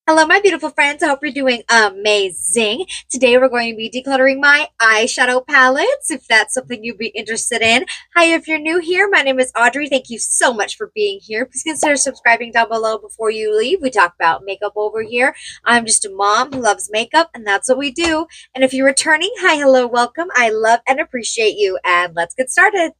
Hello, my beautiful friends. I hope you're doing amazing. Today, we're going to be decluttering my eyeshadow palettes, if that's something you'd be interested in. Hi, if you're new here, my name is Audrey. Thank you so much for being here. Please consider subscribing down below before you leave. We talk about makeup over here. I'm just a mom who loves makeup, and that's what we do. And if you're returning, hi, hello, welcome. I love and appreciate you, and let's get started.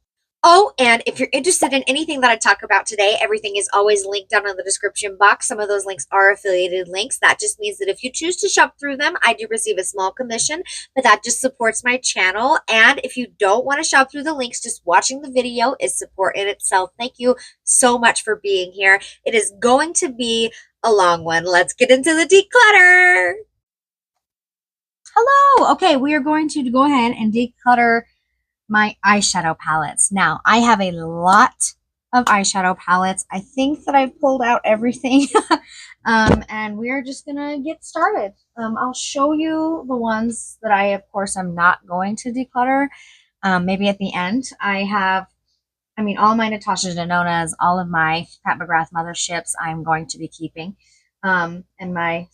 Oh, and if you're interested in anything that I talk about today, everything is always linked down in the description box. Some of those links are affiliated links. That just means that if you choose to shop through them, I do receive a small commission, but that just supports my channel. And if you don't want to shop through the links, just watching the video is support in itself. Thank you so much for being here. It is going to be a long one. Let's get into the declutter. Hello. Okay, we are going to go ahead and declutter my eyeshadow palettes. Now, I have a lot of eyeshadow palettes. I think that I've pulled out everything. And we're just gonna get started. I'll show you the ones that I, of course, I'm not going to declutter. Maybe at the end. All my Natasha Denonas, all of my Pat McGrath motherships I'm going to be keeping. And my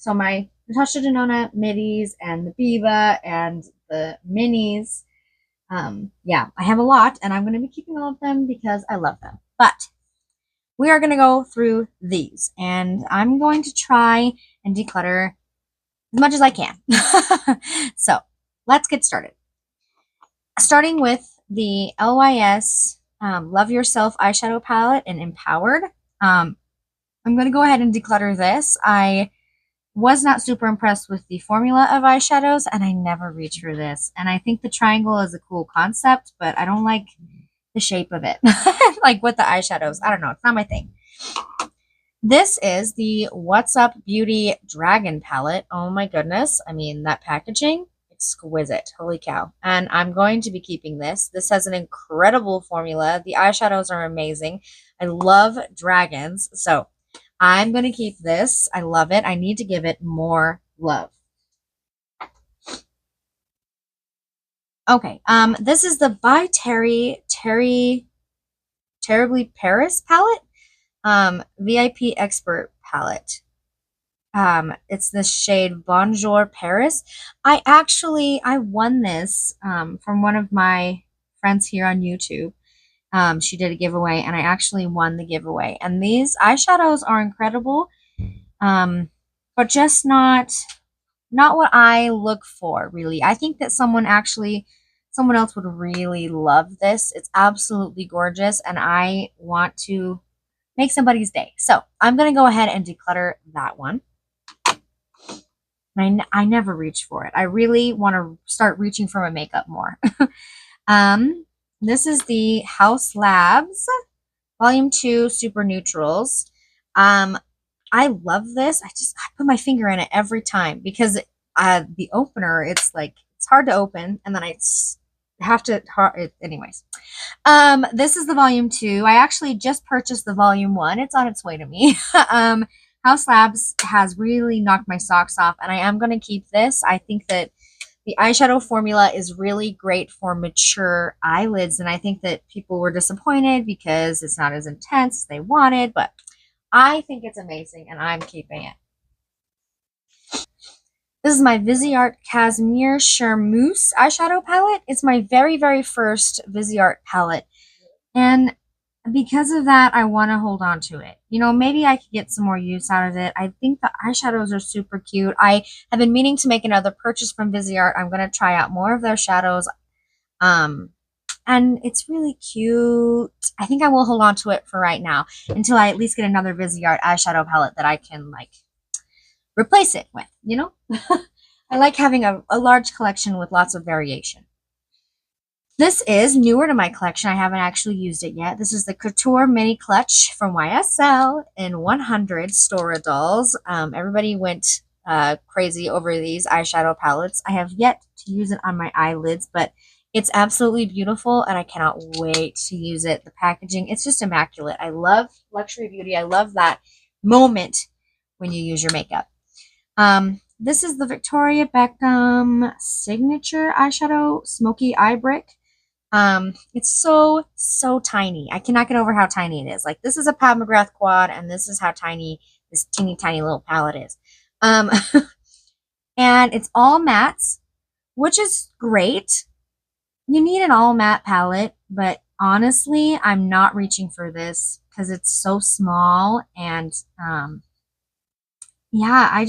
Natasha Denona middies and the Biba and the minis. Yeah, I have a lot, and I'm going to be keeping all of them because I love them. But we are going to go through these, and I'm going to try and declutter as much as I can. So let's get started. Starting with the LYS Love Yourself eyeshadow palette in Empowered. I'm going to go ahead and declutter this. I was not super impressed with the formula of eyeshadows, and I never reach for this. And I think the triangle is a cool concept, but I don't like the shape of it. Like with the eyeshadows. I don't know. It's not my thing. This is the What's Up Beauty Dragon palette. Oh my goodness. I mean, that packaging, exquisite. Holy cow. And I'm going to be keeping this. This has an incredible formula. The eyeshadows are amazing. I love dragons. So I'm going to keep this. I love it. I need to give it more love. Okay. This is the by Terribly Paris palette. VIP Expert palette. It's the shade Bonjour Paris. I won this from one of my friends here on YouTube. She did a giveaway, and I actually won the giveaway. And these eyeshadows are incredible, but just not what I look for, really. I think that someone else would really love this. It's absolutely gorgeous, and I want to make somebody's day. So I'm going to go ahead and declutter that one. I never reach for it. I really want to start reaching for my makeup more. This is the Haus Labs Volume 2 Super Neutrals. I love this. I put my finger in it every time because the opener, it's hard to open, and then I have to, anyways. This is the Volume 2. I actually just purchased the Volume 1. It's on its way to me. Haus Labs has really knocked my socks off, and I am going to keep this. I think that the eyeshadow formula is really great for mature eyelids, and I think that people were disappointed because it's not as intense as they wanted, but I think it's amazing, and I'm keeping it. This is my Viseart Cashmere Charmeuse eyeshadow palette. It's my very, very first Viseart palette, and because of that, I want to hold on to it. You know, maybe I could get some more use out of it. I think the eyeshadows are super cute. I have been meaning to make another purchase from Viseart. I'm going to try out more of their shadows. And it's really cute. I think I will hold on to it for right now until I at least get another Viseart eyeshadow palette that I can, replace it with, you know? I like having a large collection with lots of variation. This is newer to my collection. I haven't actually used it yet. This is the Couture Mini Clutch from YSL in 100 Stora dolls. Everybody went crazy over these eyeshadow palettes. I have yet to use it on my eyelids, but it's absolutely beautiful, and I cannot wait to use it. The packaging, it's just immaculate. I love luxury beauty. I love that moment when you use your makeup. This is the Victoria Beckham Signature Eyeshadow Smoky Eye Brick. It's so tiny. I cannot get over how tiny it is. This is a Pat McGrath quad, and this is how tiny this teeny tiny little palette is. Um, and it's all mattes, which is great. You need an all matte palette, but honestly, I'm not reaching for this because it's so small. And yeah,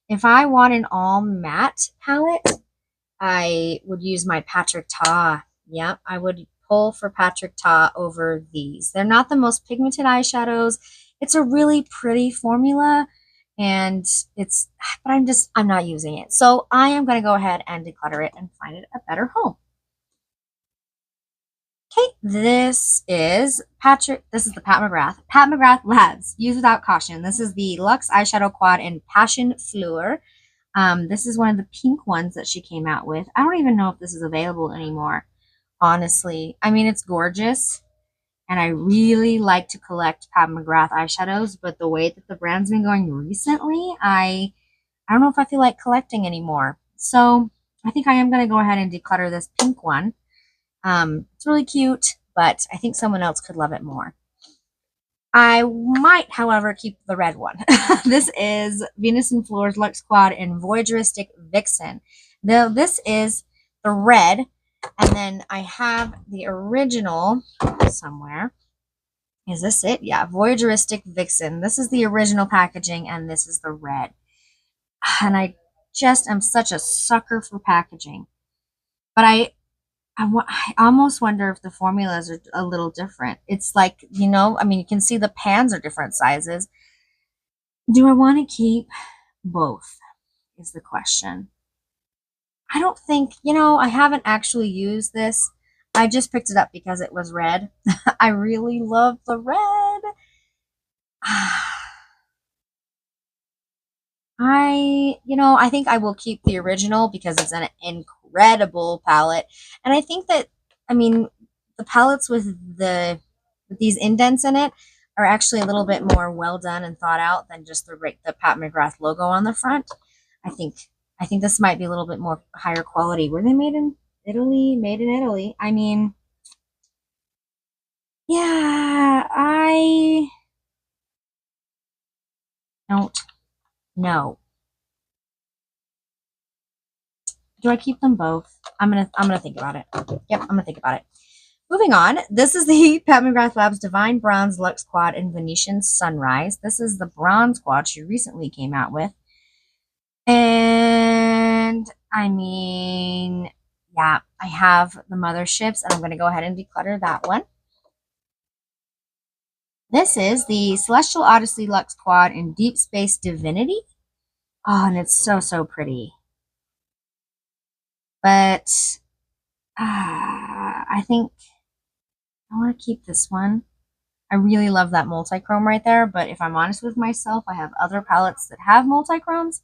if I want an all matte palette, I would use my Patrick Ta. Yep, I would pull for Patrick Ta over these. They're not the most pigmented eyeshadows. It's a really pretty formula, and but I'm not using it. So I am going to go ahead and declutter it and find it a better home. Okay, this is the Pat McGrath Labs. Use without caution. This is the Luxe Eyeshadow Quad in Passion Fleur. This is one of the pink ones that she came out with. I don't even know if this is available anymore, honestly. I mean, it's gorgeous, and I really like to collect Pat McGrath eyeshadows, but the way that the brand's been going recently, I don't know if I feel like collecting anymore. So I think I am going to go ahead and declutter this pink one. It's really cute, but I think someone else could love it more. I might, however, keep the red one. This is Venus and Floors Luxe Quad in Voyageristic Vixen. Now, this is the red, and then I have the original somewhere. Is this it? Yeah, Voyageristic Vixen. This is the original packaging, and this is the red. And I just am such a sucker for packaging. But I almost wonder if the formulas are a little different. It's like, I mean, you can see the pans are different sizes. Do I want to keep both is the question. I don't think, I haven't actually used this. I just picked it up because it was red. I really love the red. I think I will keep the original because it's an incredible palette. And I think that, I mean, the palettes with these indents in it are actually a little bit more well done and thought out than just the Pat McGrath logo on the front. I think this might be a little bit more higher quality. Were they made in Italy? Made in Italy. I mean, yeah, I don't know. Do I keep them both? I'm gonna think about it. Yep, I'm gonna think about it. Moving on, this is the Pat McGrath Labs Divine Bronze Luxe Quad in Venetian Sunrise. This is the bronze quad she recently came out with. And I mean, yeah, I have the motherships, and I'm going to go ahead and declutter that one. This is the Celestial Odyssey Luxe Quad in Deep Space Divinity. Oh, and it's so, so pretty. But I think I want to keep this one. I really love that multi-chrome right there, but if I'm honest with myself, I have other palettes that have multi-chromes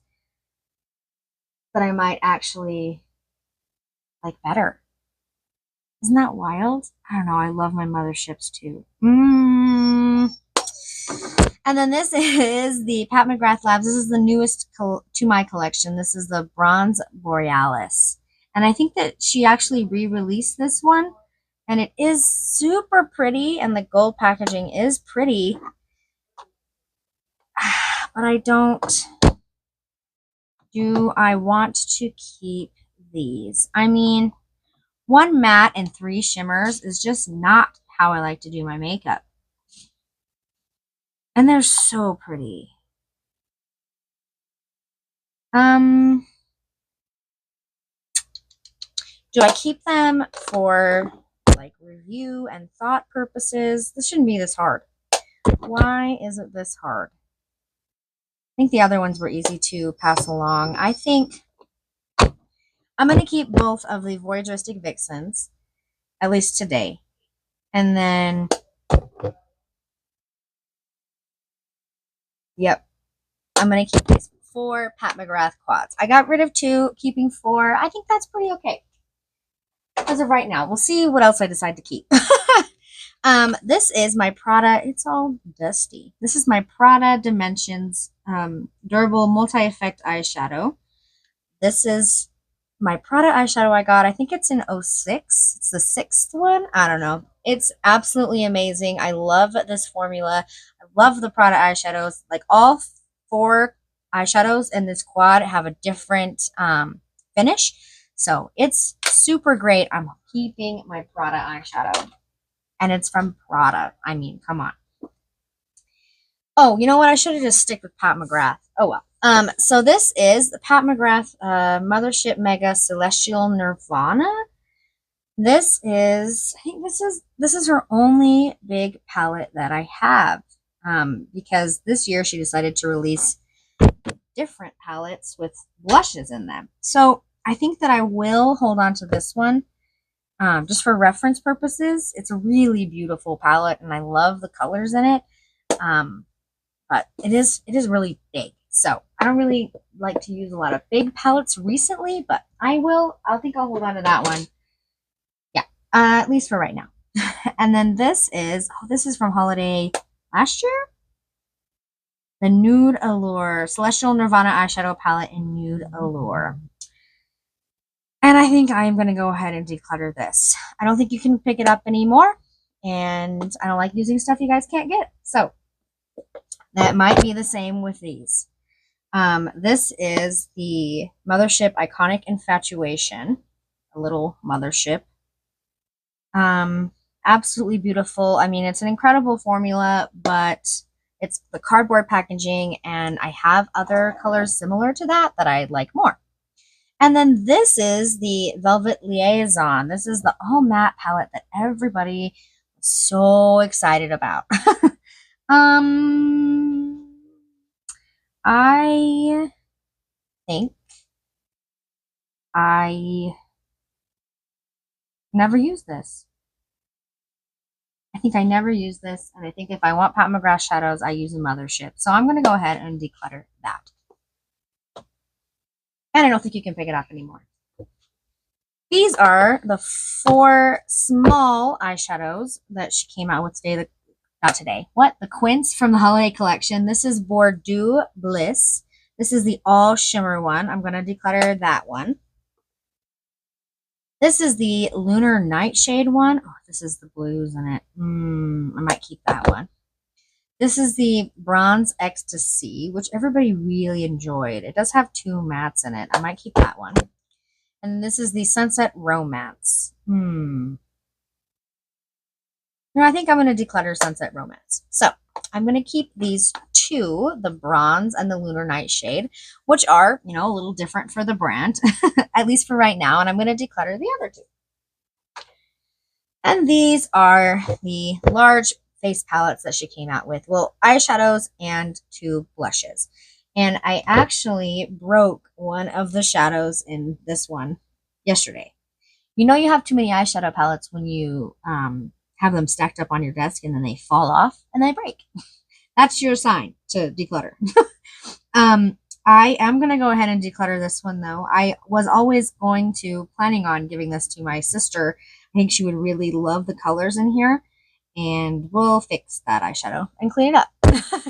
that I might actually like better. Isn't that wild? I don't know. I love my motherships too. And then this is the Pat McGrath Labs. This is the newest to my collection. This is the Bronze Borealis. And I think that she actually re-released this one. And it is super pretty. And the gold packaging is pretty. But I don't... Do I want to keep these? I mean, 1 matte and 3 shimmers is just not how I like to do my makeup. And they're so pretty. Do I keep them for like review and thought purposes? This shouldn't be this hard. Why is it this hard? I think the other ones were easy to pass along. I think I'm going to keep both of the Voyageristic Vixens, at least today. And then, yep, I'm going to keep these 4 Pat McGrath quads. I got rid of 2, keeping 4. I think that's pretty okay. As of right now, we'll see what else I decide to keep. This is my Prada. It's all dusty. This is my Prada Dimensions Durable Multi-Effect Eyeshadow. This is my Prada eyeshadow I got. I think it's in 06. It's the 6th one. I don't know. It's absolutely amazing. I love this formula. I love the Prada eyeshadows. Like all 4 eyeshadows in this quad have a different finish. So it's super great. I'm keeping my Prada eyeshadow. And it's from Prada. I mean, come on. Oh, you know what? I should have just stick with Pat McGrath. Oh well. So this is the Pat McGrath Mothership Mega Celestial Nirvana. This is, I think this is her only big palette that I have. Because this year she decided to release different palettes with blushes in them. So I think that I will hold on to this one. Just for reference purposes. It's a really beautiful palette and I love the colors in it. But it is really big. So I don't really like to use a lot of big palettes recently, but I think I'll hold on to that one. Yeah, at least for right now. And then this is from holiday last year. The Nude Allure Celestial Nirvana eyeshadow palette in Nude Allure. And I think I'm going to go ahead and declutter this. I don't think you can pick it up anymore. And I don't like using stuff you guys can't get. So that might be the same with these. This is the Mothership Iconic Infatuation. A little mothership. Absolutely beautiful. I mean, it's an incredible formula, but it's the cardboard packaging. And I have other colors similar to that I like more. And then this is the Velvet Liaison. This is the all matte palette that everybody was so excited about. I think I never used this. I think I never used this. And I think if I want Pat McGrath shadows, I use a Mothership. So I'm going to go ahead and declutter that. And I don't think you can pick it up anymore. These are the 4 small eyeshadows that she came out with today. Not today. What? The Quince from the holiday collection. This is Bordeaux Bliss. This is the all shimmer one. I'm going to declutter that one. This is the Lunar Nightshade one. Oh, this is the blues in it. I might keep that one. This is the Bronze Ecstasy, which everybody really enjoyed. It does have 2 mattes in it. I might keep that one. And this is the Sunset Romance. No, I think I'm going to declutter Sunset Romance. So I'm going to keep these 2, the Bronze and the Lunar Nightshade, which are, you know, a little different for the brand, at least for right now. And I'm going to declutter the other 2. And these are the large face palettes that she came out with. Well, eyeshadows and 2 blushes. And I actually broke one of the shadows in this one yesterday. You know you have too many eyeshadow palettes when you have them stacked up on your desk and then they fall off and they break. That's your sign to declutter. I am going to go ahead and declutter this one though. I was always planning on giving this to my sister. I think she would really love the colors in here. And we'll fix that eyeshadow and clean it up.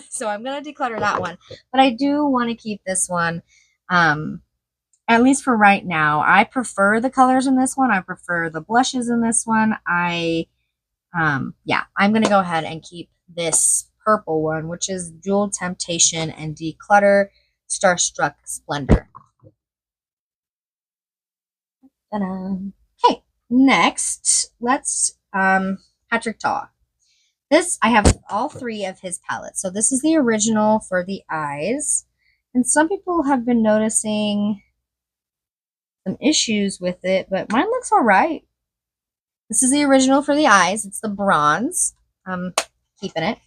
So I'm going to declutter that one. But I do want to keep this one, at least for right now. I prefer the colors in this one. I prefer the blushes in this one. Yeah, I'm going to go ahead and keep this purple one, which is Jewel Temptation and Declutter Starstruck Splendor. Okay, next, let's, Patrick Ta. This, I have all 3 of his palettes. So this is the original for the eyes. And some people have been noticing some issues with it, but mine looks all right. This is the original for the eyes. It's the bronze. I'm keeping it.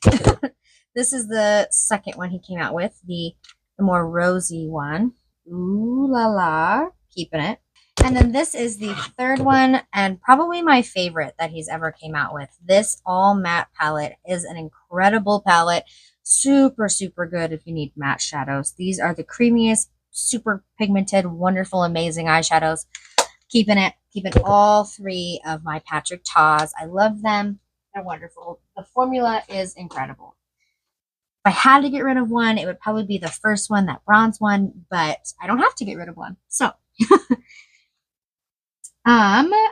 This is the second one he came out with, the more rosy one. Ooh la la. Keeping it. And then this is the 3rd one and probably my favorite that he's ever came out with. This all matte palette is an incredible palette. Super, super good if you need matte shadows. These are the creamiest, super pigmented, wonderful, amazing eyeshadows. Keeping it. Keeping all 3 of my Patrick Tas. I love them. They're wonderful. The formula is incredible. If I had to get rid of one, it would probably be the first one, that bronze one, but I don't have to get rid of one. So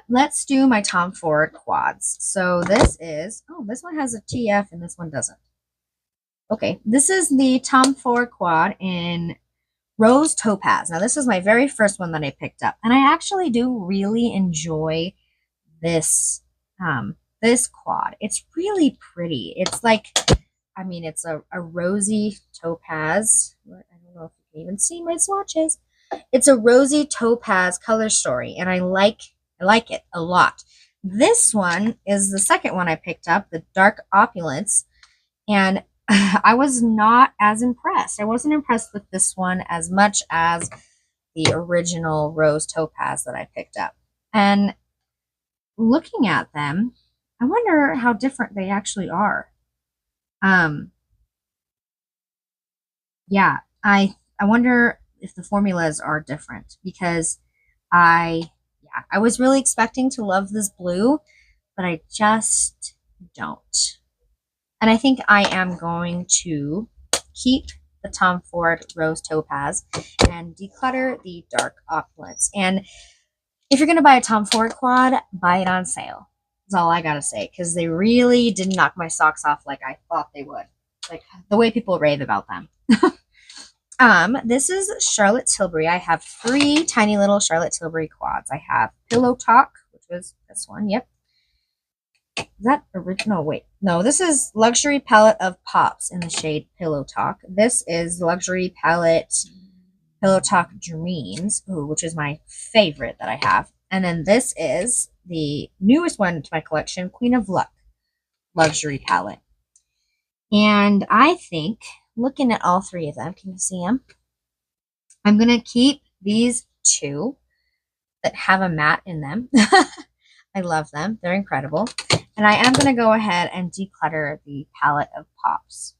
let's do my Tom Ford quads. So this is, oh, this one has a TF and this one doesn't. Okay, this is the Tom Ford quad in Rose Topaz. Now, this is my very first one that I picked up, and I actually do really enjoy this this quad. It's really pretty. It's like, I mean, it's a rosy topaz. I don't know if you can even see my swatches. It's a rosy topaz color story, and I like it a lot. This one is the second one I picked up, the Dark Opulence, and I was not as impressed. I wasn't impressed with this one as much as the original Rose Topaz that I picked up. And looking at them, I wonder how different they actually are. Yeah, I wonder if the formulas are different, because I was really expecting to love this blue, but I just don't. And I think I am going to keep the Tom Ford Rose Topaz and declutter the Dark Opulence. And if you're going to buy a Tom Ford quad, buy it on sale. That's all I got to say, because they really did knock my socks off like I thought they would. Like the way people rave about them. This is Charlotte Tilbury. I have 3 tiny little Charlotte Tilbury quads. I have Pillow Talk, which was this one. Yep. Is that original? Wait, no, this is Luxury Palette of Pops in the shade Pillow Talk. This is Luxury Palette Pillow Talk Dreams, which is my favorite that I have. And then this is the newest one to my collection, Queen of Luck Luxury Palette. And I think, looking at all 3 of them, can you see them? I'm going to keep these 2 that have a matte in them. I love them. They're incredible. And I am going to go ahead and declutter the palette of Pops.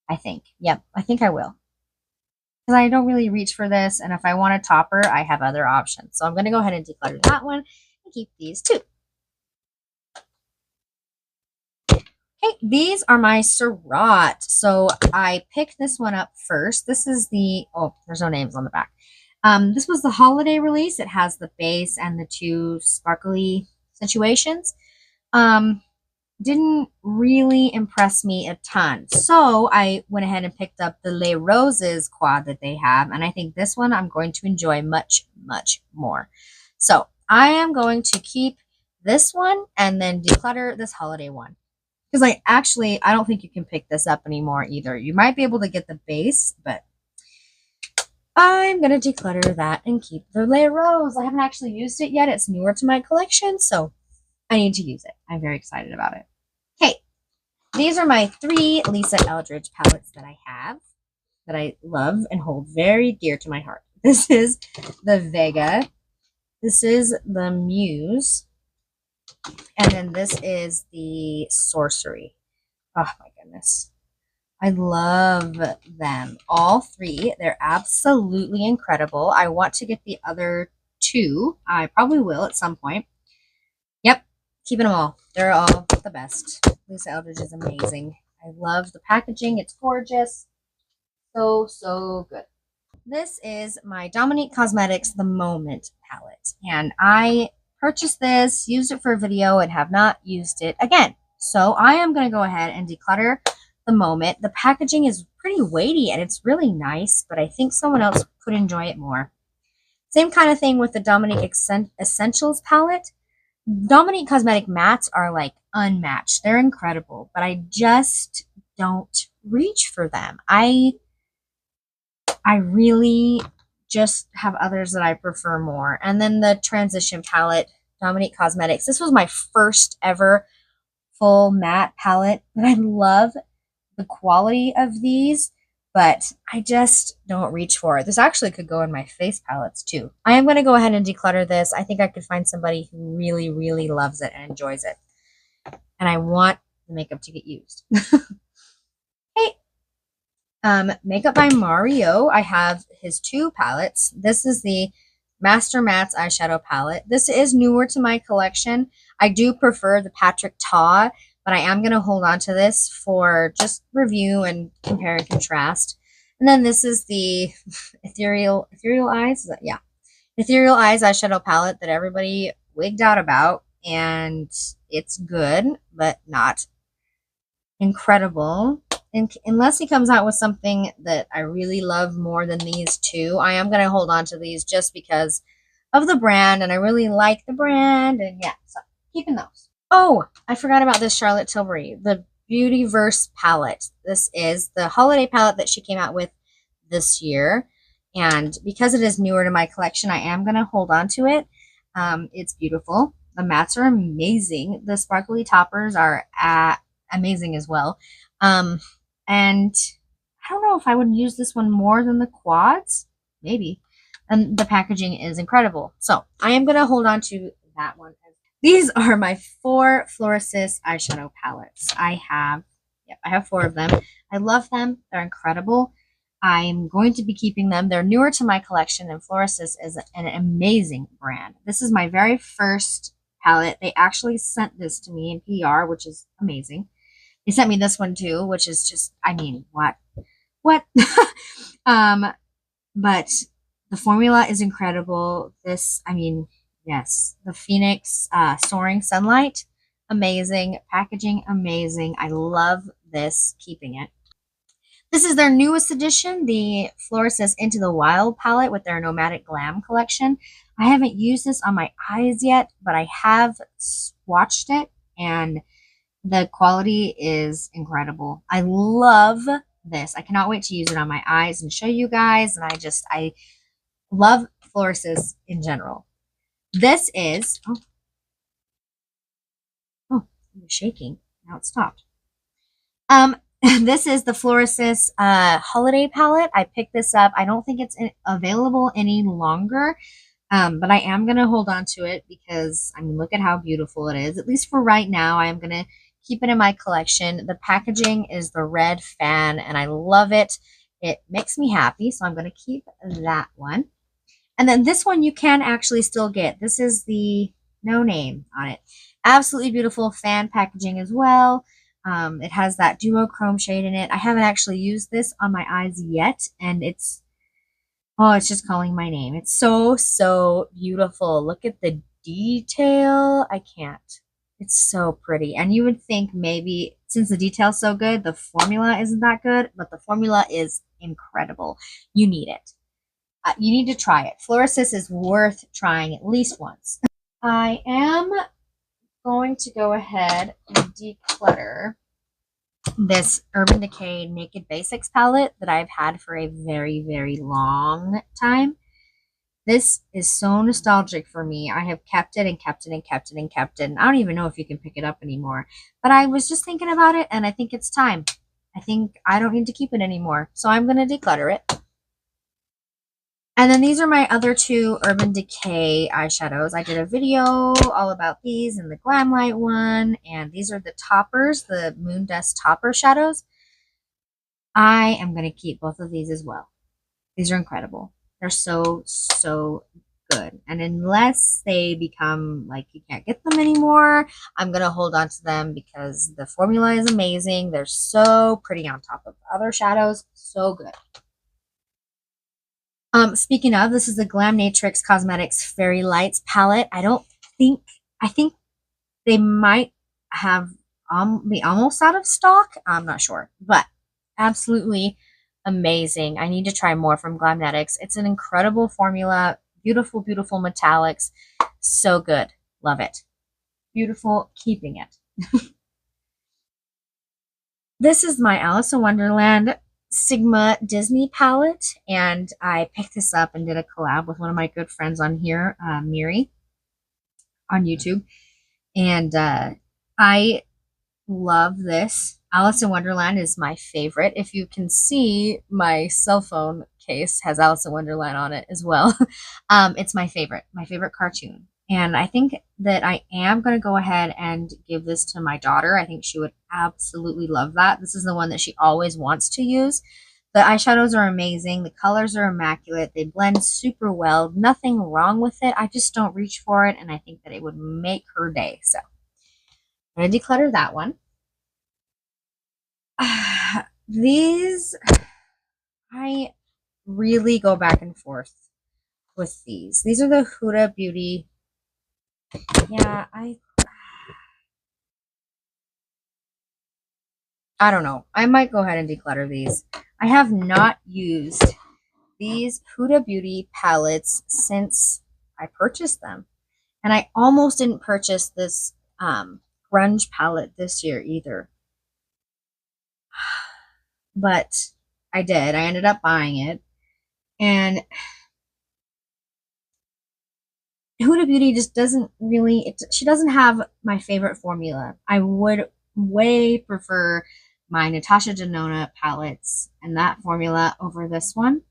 I think. Yep, I think I will. Because I don't really reach for this, and if I want a topper, I have other options. So I'm going to go ahead and declutter that one and keep these 2. Okay, these are my Surratt. So I picked this one up first. This is the, oh, there's no names on the back. This was the holiday release. It has the base and the 2 sparkly situations. Didn't really impress me a ton. So I went ahead and picked up the Les Roses quad that they have. And I think this one I'm going to enjoy much, much more. So I am going to keep this one and then declutter this holiday one. Because I don't think you can pick this up anymore either. You might be able to get the base, but I'm going to declutter that and keep the Les Roses. I haven't actually used it yet. It's newer to my collection, so I need to use it. I'm very excited about it. Okay, these are my 3 Lisa Eldridge palettes that I have, that I love and hold very dear to my heart. This is the Vega. This is the Muse. And then this is the Sorcery. Oh my goodness. I love them. All 3. They're absolutely incredible. I want to get the other 2. I probably will at some point. Yep. Keeping them all. They're all the best. Lisa Eldridge is amazing. I love the packaging. It's gorgeous. So, so good. This is my Dominique Cosmetics The Moment palette. And I purchased this, used it for a video, and have not used it again. So I am going to go ahead and declutter The Moment. The packaging is pretty weighty and it's really nice, but I think someone else could enjoy it more. Same kind of thing with the Dominique Essentials palette. Dominique Cosmetic mattes are like unmatched. They're incredible, but I just don't reach for them. I really just have others that I prefer more. And then the Transition palette, Dominique Cosmetics. This was my first ever full matte palette, and I love the quality of these, but I just don't reach for it. This actually could go in my face palettes too. I am going to go ahead and declutter this. I think I could find somebody who really, really loves it and enjoys it. And I want the makeup to get used. Hey, Makeup by Mario. I have his 2 palettes. This is the Master Mattes eyeshadow palette. This is newer to my collection. I do prefer the Patrick Ta, but I am going to hold on to this for just review and compare and contrast. And then this is the Ethereal Eyes. Yeah. Ethereal Eyes eyeshadow palette that everybody wigged out about. And it's good, but not incredible. unless he comes out with something that I really love more than these two, I am going to hold on to these just because of the brand, and I really like the brand, and yeah, so keeping those. Oh, I forgot about this Charlotte Tilbury, the Beautyverse palette. This is the holiday palette that she came out with this year, and because it is newer to my collection, I am going to hold on to it. It's beautiful. The mattes are amazing. The sparkly toppers are amazing as well. And I don't know if I would use this one more than the quads. Maybe. And the packaging is incredible. So I am going to hold on to that one. These are my 4 Florasis eyeshadow palettes. I have 4 of them. I love them. They're incredible. I'm going to be keeping them. They're newer to my collection, and Florasis is an amazing brand. This is my very first palette. They actually sent this to me in PR, which is amazing. They sent me this one too, which is just, I mean, what? But the formula is incredible. This, I mean, yes, the Phoenix Soaring Sunlight, amazing. Packaging, amazing. I love this, keeping it. This is their newest edition, the Florasis Into the Wild palette with their Nomadic Glam collection. I haven't used this on my eyes yet, but I have swatched it, and the quality is incredible. I love this. I cannot wait to use it on my eyes and show you guys, and I love Florasis in general. This is, oh, it was shaking. Now it stopped. This is the Florasis holiday palette. I picked this up. I don't think it's available any longer, but I am going to hold on to it because, I mean, look at how beautiful it is. At least for right now, I am going to keep it in my collection. The packaging is the red fan, and I love it. It makes me happy, so I'm going to keep that one. And then this one you can actually still get. This is the no name on it. Absolutely beautiful fan packaging as well. It has that duochrome shade in it. I haven't actually used this on my eyes yet, and it's just calling my name. It's so beautiful. Look at the detail. I can't. It's so pretty. And you would think maybe since the detail's so good, the formula isn't that good, but the formula is incredible. You need it. You need to try it. Florasis is worth trying at least once. I am going to go ahead and declutter this Urban Decay Naked Basics palette that I've had for a very long time. This is so nostalgic for me. I have kept it and kept it and kept it and kept it. And I don't even know if you can pick it up anymore. But I was just thinking about it, and I think it's time. I think I don't need to keep it anymore. So I'm going to declutter it. And then these are my other 2 Urban Decay eyeshadows. I did a video all about these and the Glamlight one. And these are the toppers, the Moon Dust topper shadows. I am going to keep both of these as well. These are incredible. They're so good. And unless they become like you can't get them anymore, I'm going to hold on to them because the formula is amazing. They're so pretty on top of other shadows. So good. Speaking of, this is the Glamnetics Cosmetics Fairy Lights palette. I think they might have be almost out of stock. I'm not sure, but absolutely amazing. I need to try more from Glamnetics. It's an incredible formula. Beautiful metallics. So good. Love it. Beautiful. Keeping it. This is my Alice in Wonderland Sigma Disney palette, and I picked this up and did a collab with one of my good friends on here, Miri, on YouTube, and I love this. Alice in Wonderland is my favorite. If you can see, my cell phone case has Alice in Wonderland on it as well. It's my favorite cartoon. And I think that I am going to go ahead and give this to my daughter. I think she would absolutely love that. This is the one that she always wants to use. The eyeshadows are amazing. The colors are immaculate. They blend super well. Nothing wrong with it. I just don't reach for it, and I think that it would make her day. So I'm going to declutter that one. These, I really go back and forth with these. These are the Huda Beauty. Yeah, I don't know. I might go ahead and declutter these. I have not used these Huda Beauty palettes since I purchased them. And I almost didn't purchase this grunge palette this year either. But I did. I ended up buying it. And Huda Beauty just doesn't really, she doesn't have my favorite formula. I would way prefer my Natasha Denona palettes and that formula over this one.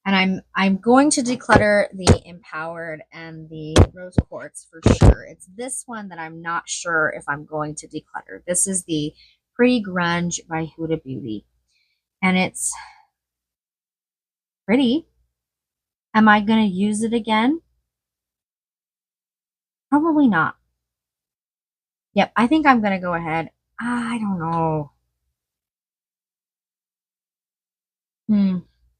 And I'm going to declutter the Empowered and the Rose Quartz for sure. It's this one that I'm not sure if I'm going to declutter. This is the Pretty Grunge by Huda Beauty. And it's pretty. Am I going to use it again? Probably not. Yep, I think I'm going to go ahead. I don't know.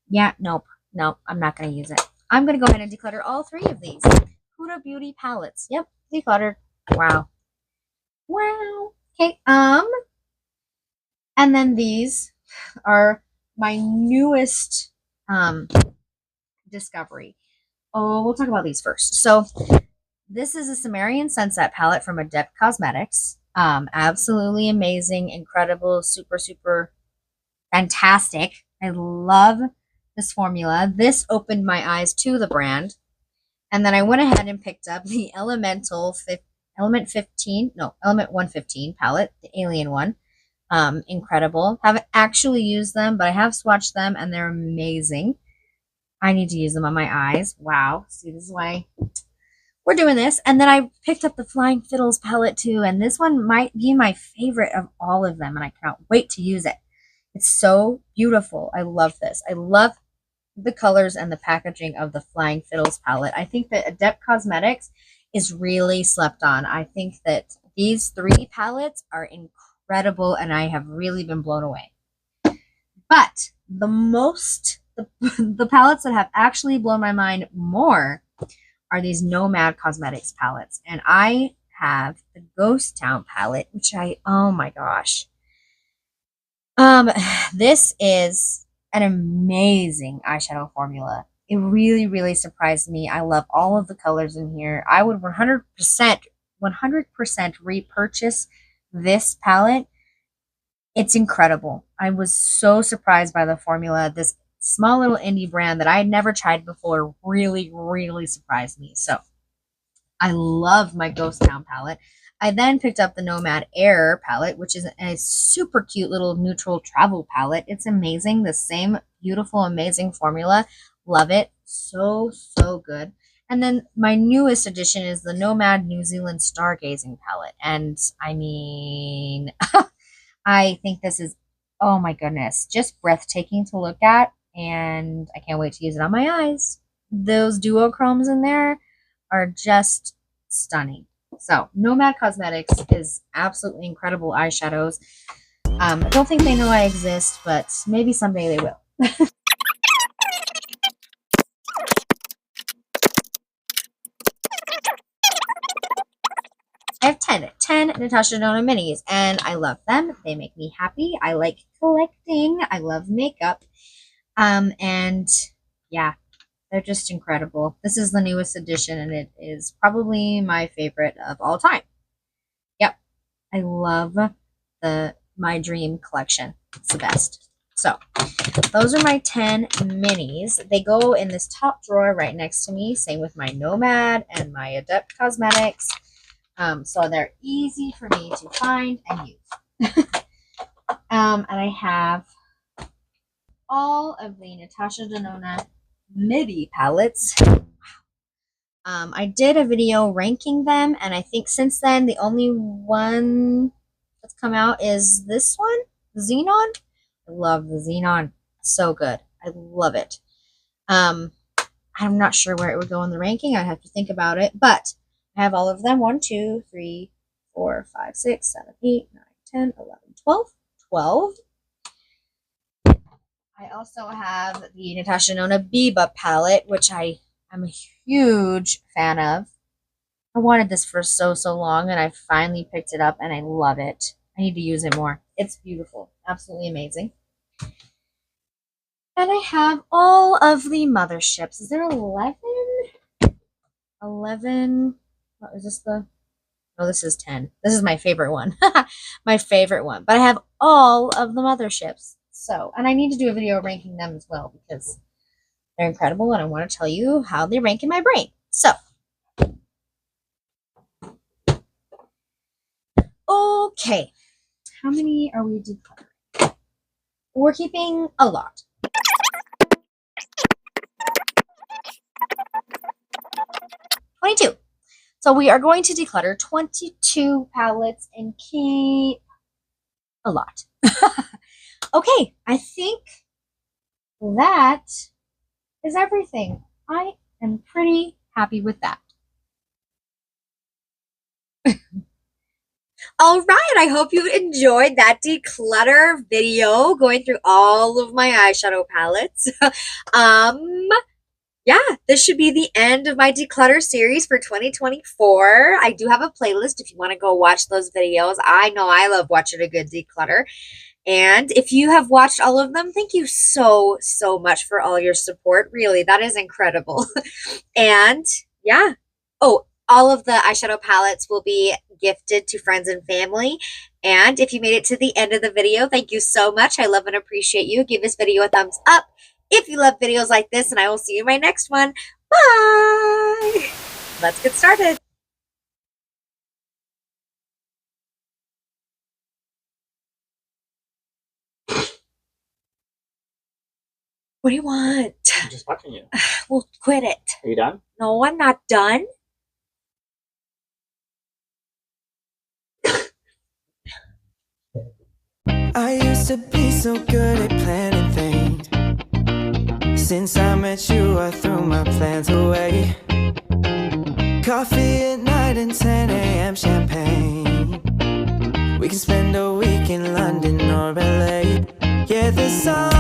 Yeah, nope. Nope, I'm not going to use it. I'm going to go ahead and declutter all three of these. Huda Beauty palettes. Yep, decluttered. Wow. Wow. Okay, and then these are my newest discovery. Oh, we'll talk about these first. So this is a Sumerian Sunset palette from Adept Cosmetics. Absolutely amazing, incredible, super, super fantastic. I love this formula. This opened my eyes to the brand. And then I went ahead and picked up the Element 115 palette, the alien one. Incredible. Haven't actually used them, but I have swatched them and they're amazing. I need to use them on my eyes. Wow. See, this is why we're doing this. And then I picked up the Flying Fiddles palette too, and this one might be my favorite of all of them, and I cannot wait to use it. It's so beautiful. I love this. I love the colors and the packaging of the Flying Fiddles palette. I think that Adept Cosmetics is really slept on. I think that these three palettes are incredible, and I have really been blown away. But the palettes that have actually blown my mind more are these Nomad Cosmetics palettes. And I have the Ghost Town palette, which oh my gosh. This is an amazing eyeshadow formula. It really, really surprised me. I love all of the colors in here. I would 100% repurchase this palette. It's incredible. I was so surprised by the formula. This small little indie brand that I had never tried before really, really surprised me. So I love my Ghost Town palette. I then picked up the Nomad Air palette, which is a super cute little neutral travel palette. It's amazing. The same beautiful, amazing formula. Love it. So, so good. And then my newest addition is the Nomad New Zealand Stargazing palette. And I mean, I think this is, oh my goodness, just breathtaking to look at. And I can't wait to use it on my eyes. Those duochromes in there are just stunning. So Nomad Cosmetics is absolutely incredible eyeshadows. I don't think they know I exist, but maybe someday they will. I have 10 Natasha Denona minis, and I love them. They make me happy. I like collecting. I love makeup. And yeah, they're just incredible. This is the newest edition, and it is probably my favorite of all time. Yep, I love my dream collection. It's the best. So those are my 10 minis. They go in this top drawer right next to me. Same with my Nomad and my Adept Cosmetics. So they're easy for me to find and use. And I have all of the Natasha Denona MIDI palettes. I did a video ranking them, and I think since then the only one that's come out is this one, Xenon. I love the Xenon. So good. I love it. I'm not sure where it would go in the ranking. I'd have to think about it, but I have all of them. 1, 2, 3, 4, 5, 6, 7, 8, 9, 10, 11, 12. 12. I also have the Natasha Denona Biba palette, which I'm a huge fan of. I wanted this for so long, and I finally picked it up, and I love it. I need to use it more. It's beautiful. Absolutely amazing. And I have all of the motherships. Is there 11? 11. What is this the? Oh, this is 10. This is my favorite one. My favorite one. But I have all of the motherships. So, and I need to do a video ranking them as well because they're incredible and I want to tell you how they rank in my brain. So, okay. How many are we decluttering? We're keeping a lot. 22. So we are going to declutter 22 palettes and keep a lot. Okay, I think that is everything. I am pretty happy with that. All right, I hope you enjoyed that declutter video going through all of my eyeshadow palettes. Yeah, this should be the end of my declutter series for 2024. I do have a playlist if you want to go watch those videos. I know I love watching a good declutter. And if you have watched all of them, thank you so, so much for all your support. Really, that is incredible. And yeah. Oh, all of the eyeshadow palettes will be gifted to friends and family. And if you made it to the end of the video, thank you so much. I love and appreciate you. Give this video a thumbs up if you love videos like this, and I will see you in my next one. Bye! Let's get started. What do you want? I'm just watching you. Well, quit it. Are you done? No, I'm not done. I used to be so good at planning things. Since I met you, I threw my plans away. Coffee at night and 10 a.m. champagne. We can spend a week in London or LA. Yeah, the sun